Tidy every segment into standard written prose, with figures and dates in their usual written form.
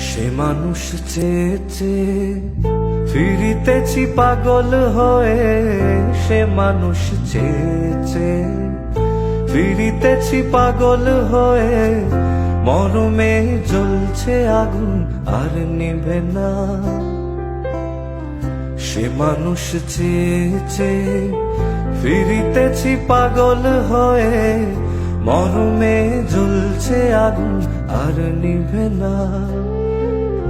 সে মানুষ চেয়েছে ফিরিতেছি পাগল হয়ে, সে মানুষ চেয়েছে ফিরিতেছি পাগল হয়ে। মরমে জ্বলছে আগুন আর নিভে না। সে মানুষ চেয়েছে ফিরিতেছি পাগল হয়ে, মরমে জ্বলছে আগুন আর নিভে না।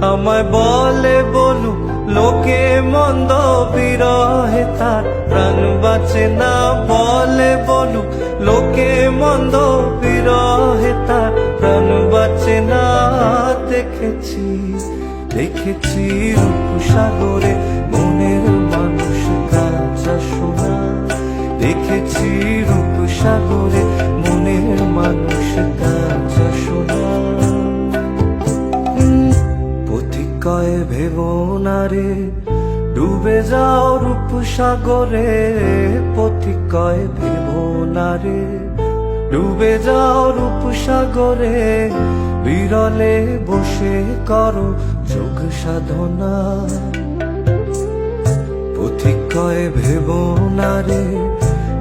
আমায় বলে বলুক লোকে মন্দ, বিরহে তার প্রাণ বাঁচে না। বলে বলুক লোকে মন্দ, বিরহে তার প্রাণ বাঁচে না। দেখেছি দেখেছি রূপসাগরে মনের মানুষ কাঁচা সোনা। দেখেছি রূপসাগরে মনের মানুষ কাঁচা সোনা। পথিকয় ভেবো না রে ডুবে যাও রূপসাগরে। পথিকয় ভেবো না রে ডুবে যাও রূপসাগরে। বিরলে বসে করো যোগ সাধনা। পথিকয় ভেবো না রে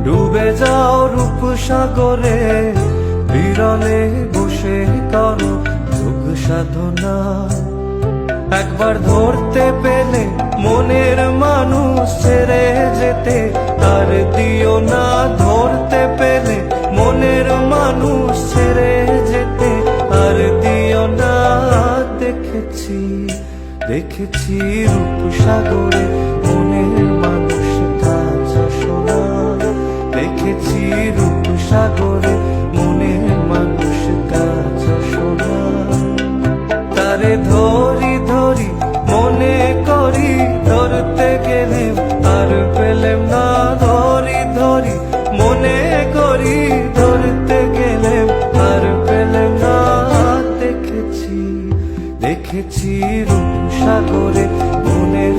ডুবে যাও রূপসাগরে। বিরলে বসে করো যোগ সাধনা। একবার ধরতে পেলে মনের মানুষ ছেড়ে যেতে আর দিও না। ধরতে পেলে মনের মানুষ ছেড়ে যেতে আর দিও না। দেখেছি দেখেছি রূপসাগরে মনের মানুষ কাঁচা সোনা। দেখেছি রূপসাগরে মনের মানুষ কাঁচা সোনা। তারে ধরি ধরি মনে করি, ধরতে গেলে আর পেলেম না। ধরি ধরি মনে করি, ধরতে গেলে আর পেলেম না। দেখেছি দেখেছি রূপসাগরে মনের